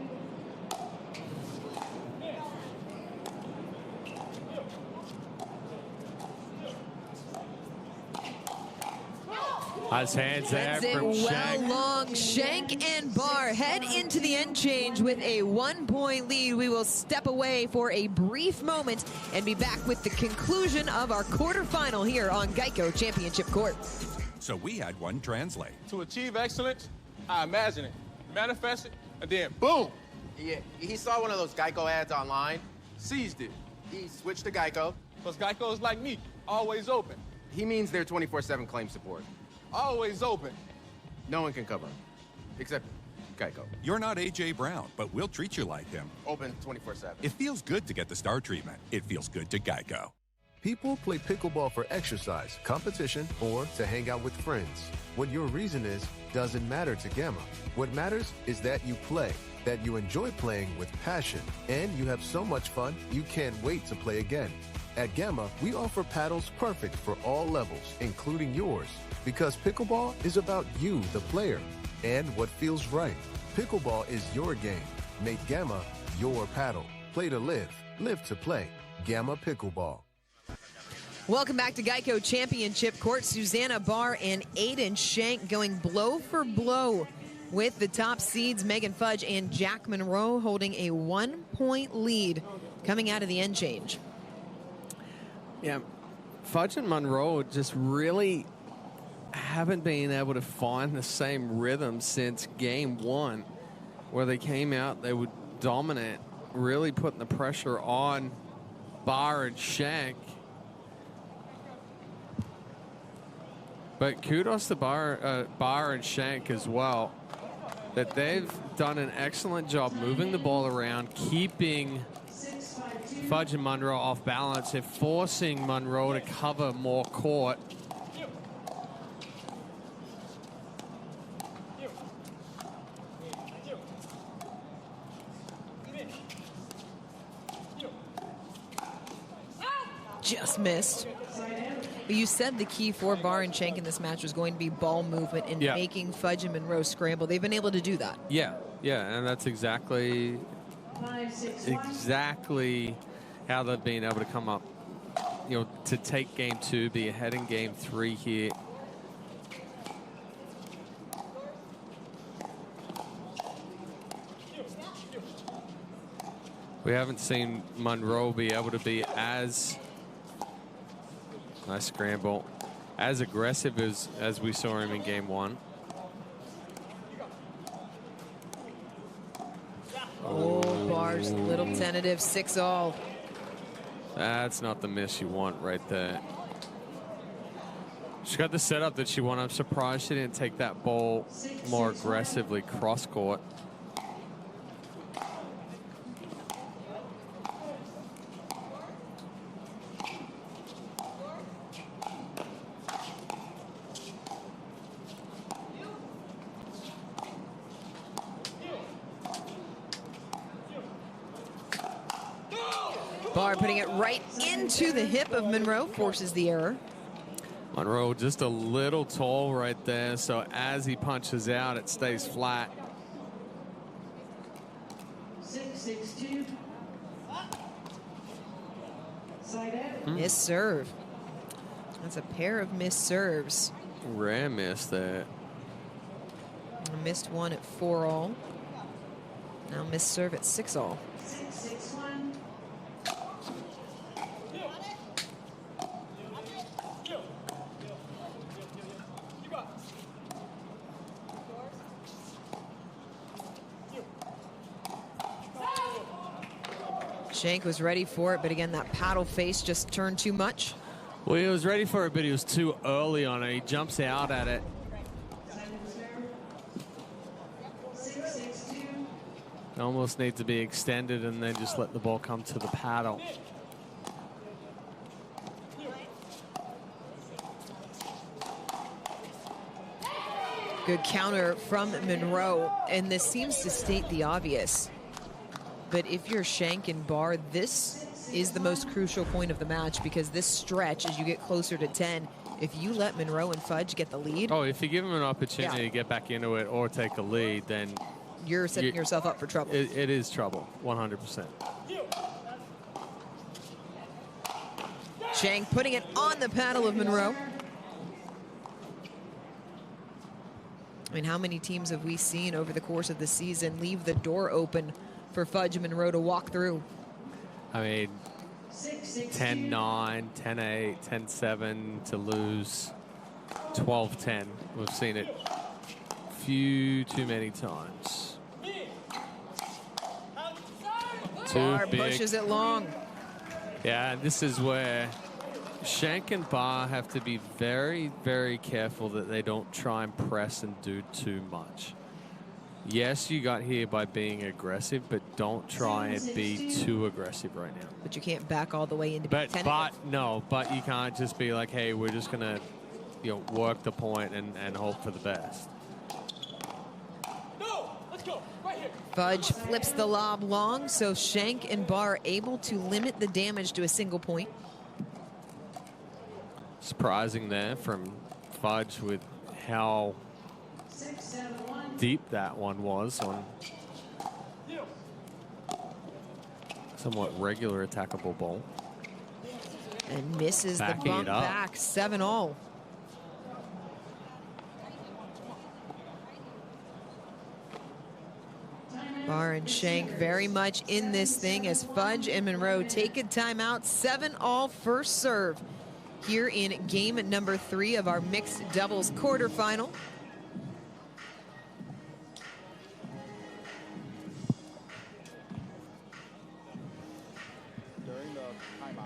Nice hands there Sends it from well Schenk. long. Schenk and Barr head into the end change with a 1-point lead. We will step away for a brief moment and be back with the conclusion of our quarterfinal here on GEICO Championship Court. So we had one translate. To achieve excellence, I imagine it, manifest it, and then boom. Yeah, he saw one of those GEICO ads online, seized it. He switched to GEICO. Because GEICO is like me, always open. He means they're 24/7 claim support. Always open. No one can cover him, except GEICO. You're not A.J. Brown, but we'll treat you like him. Open 24/7. It feels good to get the star treatment. It feels good to GEICO. People play pickleball for exercise, competition, or to hang out with friends. What your reason is doesn't matter to Gamma. What matters is that you play, that you enjoy playing with passion, and you have so much fun you can't wait to play again. At Gamma, we offer paddles perfect for all levels, including yours, because pickleball is about you, the player, and what feels right. Pickleball is your game. Make Gamma your paddle. Play to live, live to play. Gamma Pickleball. Welcome back to GEICO Championship Court. Susannah Barr and Aidan Schenk going blow for blow with the top seeds, Megan Fudge and Jack Munro, holding a 1-point lead coming out of the end change. Yeah, Fudge and Munro just really haven't been able to find the same rhythm since game 1, where they came out, they would dominate, really putting the pressure on Barr and Schenk. But kudos to Barr and Schenk as well, that they've done an excellent job moving the ball around, keeping Fudge and Munro off balance and forcing Munro to cover more court. just missed. But you said the key for Barr and Schenk in this match was going to be ball movement and making Fudge and Munro scramble. They've been able to do that. Yeah, and that's exactly how they've been able to come up, to take game 2, be ahead in game 3 here. We haven't seen Munro be able to be as nice scramble, as aggressive as we saw him in game 1. Oh, Barr's a little tentative, 6-all. That's not the miss you want right there. She got the setup that she wanted. I'm surprised she didn't take that ball more aggressively cross court. Barr putting it right into the hip of Munro, forces the error. Munro just a little tall right there, so as he punches out, it stays flat. 6-6-2. Side out. Missed serve. That's a pair of missed serves. Rare miss there. Missed one at 4-all. Now missed serve at 6-all. 6-6-1. Schenk was ready for it, but again, that paddle face just turned too much. Well, he was ready for it, but he was too early on it. He jumps out at it. 6-6-2. Almost needs to be extended and then just let the ball come to the paddle. Good counter from Munro, and this seems to state the obvious. But if you're Schenk and Barr, this is the most crucial point of the match, because this stretch, as you get closer to 10, if you let Munro and Fudge get the lead. Oh, if you give them an opportunity to get back into it or take a lead, then you're setting yourself up for trouble. It is trouble, 100%. Schenk putting it on the paddle of Munro. I mean, how many teams have we seen over the course of the season leave the door open for Fudge and Munro to walk through? I mean, 10-9, 10-8, 10-7 to lose 12-10. We've seen it too many times. Barr pushes it long. Yeah, and this is where Schenk and Barr have to be very, very careful that they don't try and press and do too much. Yes, you got here by being aggressive, but don't try and be too aggressive right now. But you can't back all the way into but you can't just be like, hey, we're just gonna work the point and hope for the best. No, let's go right here. Fudge flips the lob long, so Schenk and Barr are able to limit the damage to a single point. Surprising there from Fudge with how deep that one was on somewhat regular attackable ball. And misses the bump back, 7-all. Barr and Schenk very much in this thing as Fudge and Munro take a timeout. 7-all first serve here in game number 3 of our mixed doubles quarterfinal.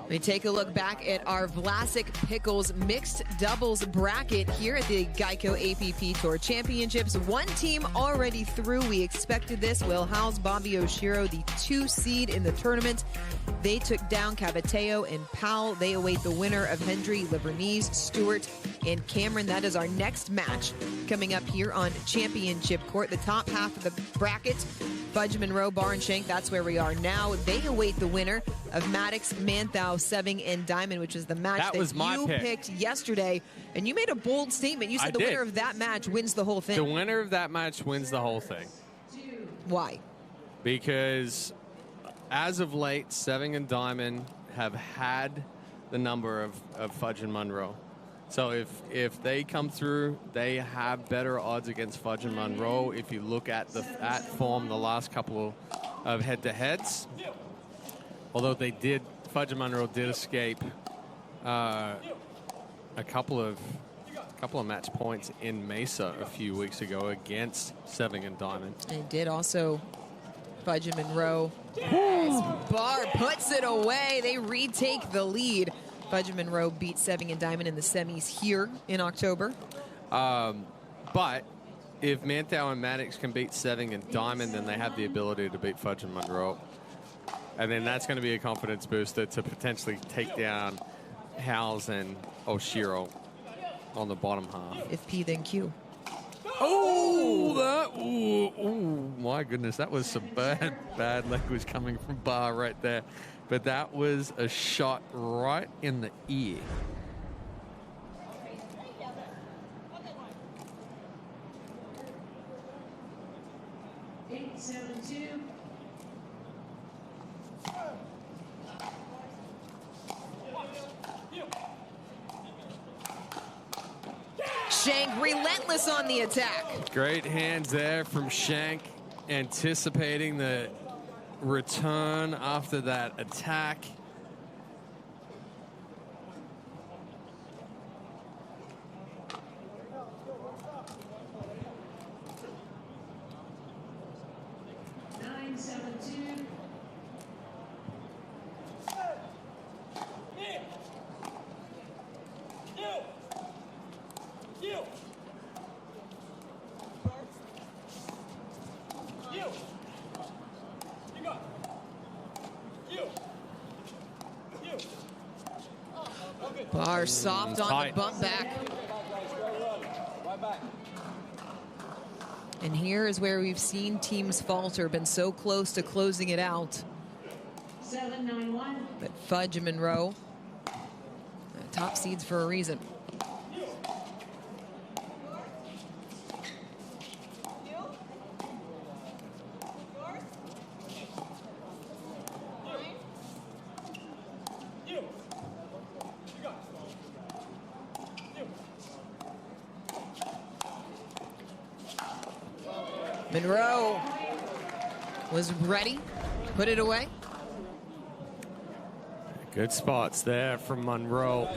We take a look back at our Vlasic Pickles mixed doubles bracket here at the GEICO APP Tour Championships. One team already through. We expected this. Will Howes, Bobby Oshiro, the 2 seed in the tournament. They took down Cavateo and Powell. They await the winner of Hendry, Liverneese, Stewart, and Cameron. That is our next match coming up here on Championship Court. The top half of the bracket, Fudge, Munro, Barr, and Schenk, that's where we are now. They await the winner of Maddox, Manthau, Seving, and Diamond, which is the match was my you pick. picked yesterday. And you made a bold statement. You said the winner of that match wins the whole thing. The winner of that match wins the whole thing. Why? Because as of late, Seving and Diamond have had the number of Fudge and Munro. So if they come through, they have better odds against Fudge and Munro. If you look at form the last couple of head-to-heads, although Fudge and Munro did escape a couple of match points in Mesa a few weeks ago against Seving and Diamond. And did also Fudge and Munro. Barr puts it away. They retake the lead. Fudge and Munro beat Seving and Diamond in the semis here in October. But if Manthau and Maddox can beat Seving and Diamond, then they have the ability to beat Fudge and Munro. And then that's going to be a confidence booster to potentially take down Howes and Oshiro on the bottom half. If P, then Q. Oh, my goodness. That was some bad language coming from Barr right there. But that was a shot right in the ear. Schenk relentless on the attack. Great hands there from Schenk, anticipating the return after that attack. Barr soft on the bump back. And here is where we've seen teams falter, been so close to closing it out. 7-9-1. But Fudge and Munro, top seeds for a reason. Munro was ready, put it away. Good spots there from Munro.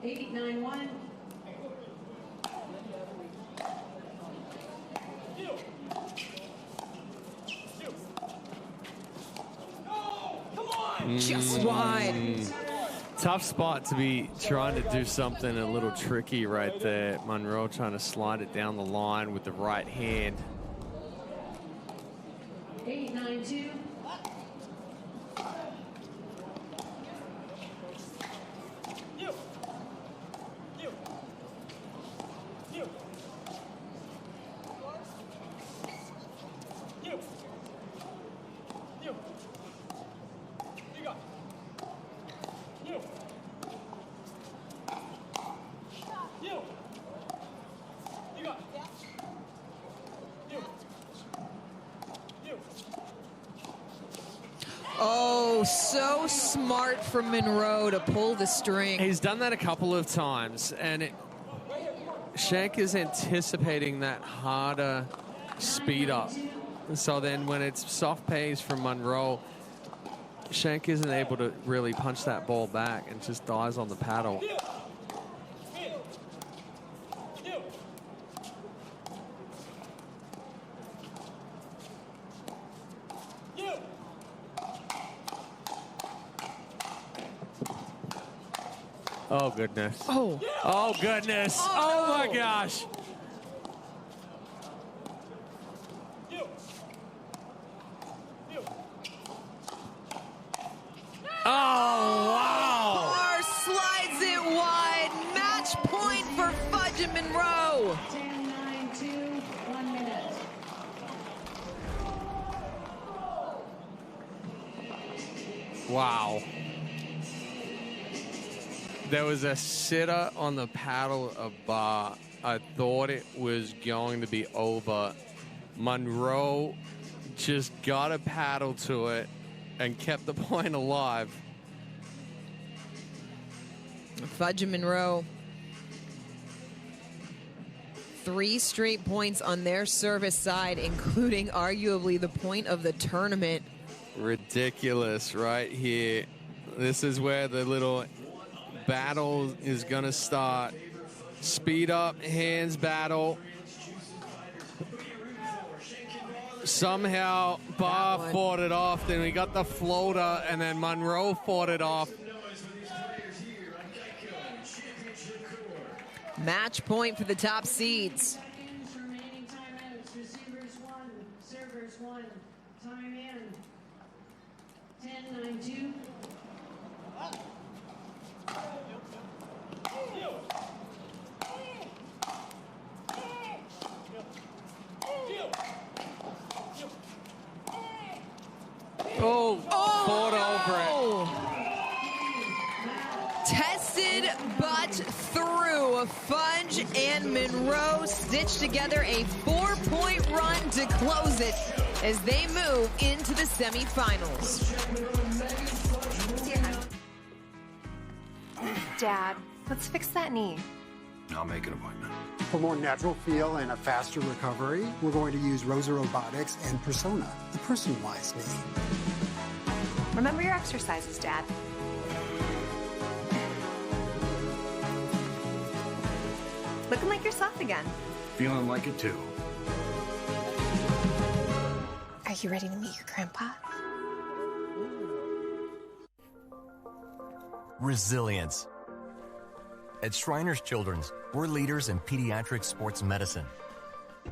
8-9-1. Just wide. Tough spot to be trying to do something a little tricky right there. Munro trying to slide it down the line with the right hand. 8-9-2. Oh, so smart from Munro to pull the string. He's done that a couple of times, and Schenk is anticipating that harder speed up. So then when it's soft pace from Munro, Schenk isn't able to really punch that ball back and just dies on the paddle. Oh, goodness. Oh. Oh, goodness. Oh, my gosh. Oh, wow. Barr slides it wide. Match point for Fudge and Munro. 10-9-2, 1 minute. Wow. There was a sitter on the paddle of Barr. I thought it was going to be over. Munro just got a paddle to it and kept the point alive. Fudge and Munro, 3 straight points on their service side, including arguably the point of the tournament. Ridiculous right here. This is where the little battle is going to start. Speed up, hands battle. Somehow Barr fought it off. Then we got the floater, and then Munro fought it off. Match point for the top seeds. Remaining timeouts. Receivers 1, servers 1. Time in. 10-9-2. Oh, fought over it. Tested but through. Fudge and Munro stitched together a 4-point run to close it as they move into the semifinals. Dad, let's fix that knee. I'll make an appointment. For more natural feel and a faster recovery, we're going to use Rosa Robotics and Persona, the personalized knee. Remember your exercises, Dad. Looking like yourself again. Feeling like it too. Are you ready to meet your grandpa? Resilience. At Shriners Children's, we're leaders in pediatric sports medicine.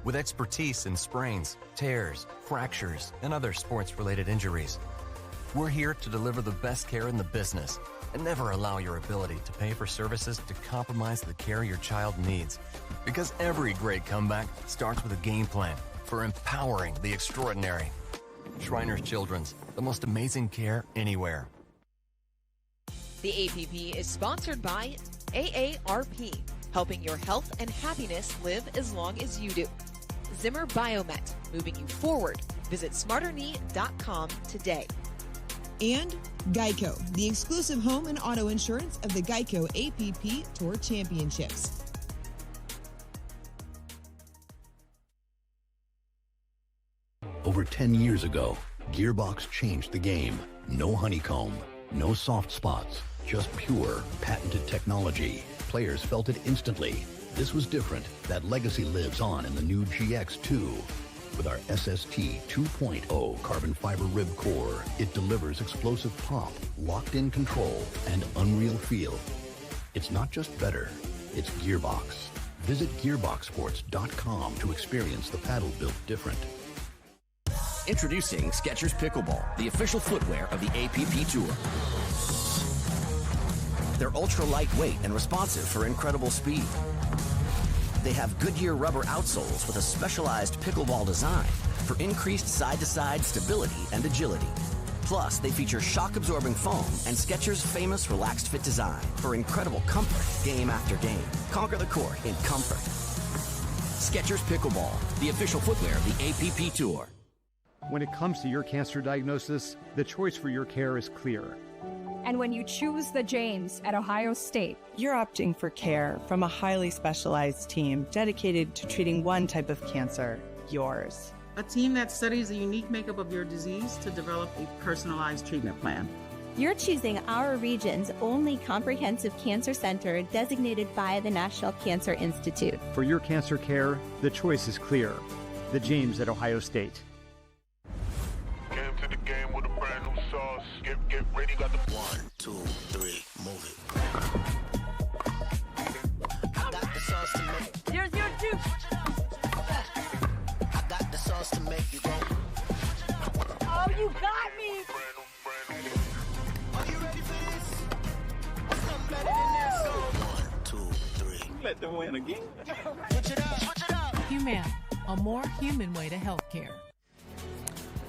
With expertise in sprains, tears, fractures, and other sports-related injuries. We're here to deliver the best care in the business and never allow your ability to pay for services to compromise the care your child needs. Because every great comeback starts with a game plan for empowering the extraordinary. Shriners Children's, the most amazing care anywhere. The APP is sponsored by AARP, helping your health and happiness live as long as you do. Zimmer Biomet, moving you forward. Visit smarterknee.com today. And GEICO, the exclusive home and auto insurance of the GEICO APP Tour Championships. Over 10 years ago, Gearbox changed the game. No honeycomb, no soft spots, just pure, patented technology. Players felt it instantly. This was different. That legacy lives on in the new GX2. With our SST 2.0 carbon fiber rib core, it delivers explosive pop, locked-in control, and unreal feel. It's not just better, it's Gearbox. Visit gearboxsports.com to experience the paddle built different. Introducing Skechers Pickleball, the official footwear of the APP Tour. They're ultra lightweight and responsive for incredible speed. They have Goodyear rubber outsoles with a specialized pickleball design for increased side-to-side stability and agility. Plus, they feature shock-absorbing foam and Skechers' famous relaxed fit design for incredible comfort game after game. Conquer the court in comfort. Skechers Pickleball, the official footwear of the APP Tour. When it comes to your cancer diagnosis, the choice for your care is clear. And when you choose the James at Ohio State, you're opting for care from a highly specialized team dedicated to treating one type of cancer, yours. A team that studies the unique makeup of your disease to develop a personalized treatment plan. You're choosing our region's only comprehensive cancer center designated by the National Cancer Institute. For your cancer care, the choice is clear. The James at Ohio State. Came to the game with a brand new sauce. Get ready, got the 1, 2, 3, move it. I got the sauce to make. 002. I got the sauce to make you go. Oh, you got me. Are you ready for this? Something better than this. So 1, 2, 3. Let them win again. Switch it up. Humana, a more human way to healthcare.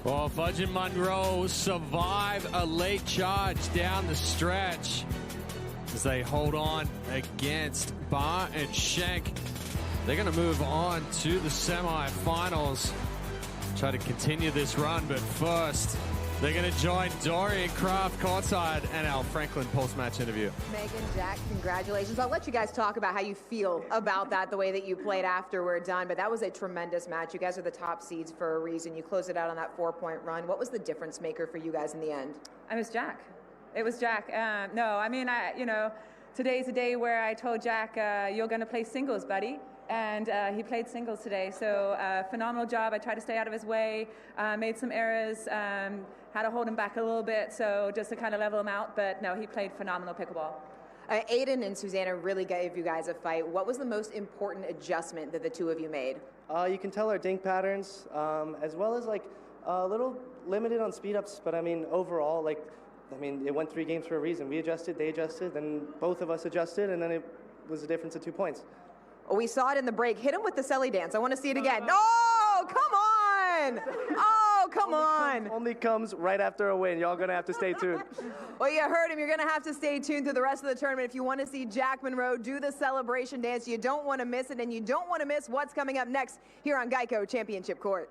Well, Fudge and Munro survive a late charge down the stretch as they hold on against Barr and Schenk. They're going to move on to the semifinals, try to continue this run, but first they're going to join Dory and Kraft courtside and our Franklin post-match interview. Megan, Jack, congratulations. I'll let you guys talk about how you feel about that, the way that you played after we're done, but that was a tremendous match. You guys are the top seeds for a reason. You closed it out on that 4-point run. What was the difference maker for you guys in the end? It was Jack. It was Jack. No, I mean, today's a day where I told Jack, you're going to play singles, buddy. And he played singles today, so phenomenal job. I tried to stay out of his way, made some errors, had to hold him back a little bit, so just to kind of level him out. But no, he played phenomenal pickleball. Aidan and Susannah really gave you guys a fight. What was the most important adjustment that the two of you made? You can tell our dink patterns, as well as like a little limited on speed ups. But I mean, overall, it went 3 games for a reason. We adjusted, they adjusted, then both of us adjusted, and then it was a difference of 2 points. We saw it in the break. Hit him with the Selly dance. I want to see it again. Oh, come on! Oh, come on! Only comes right after a win. Y'all gonna have to stay tuned. Well, you heard him. You're gonna have to stay tuned through the rest of the tournament if you want to see Jack Munro do the celebration dance. You don't want to miss it, and you don't want to miss what's coming up next here on GEICO Championship Court.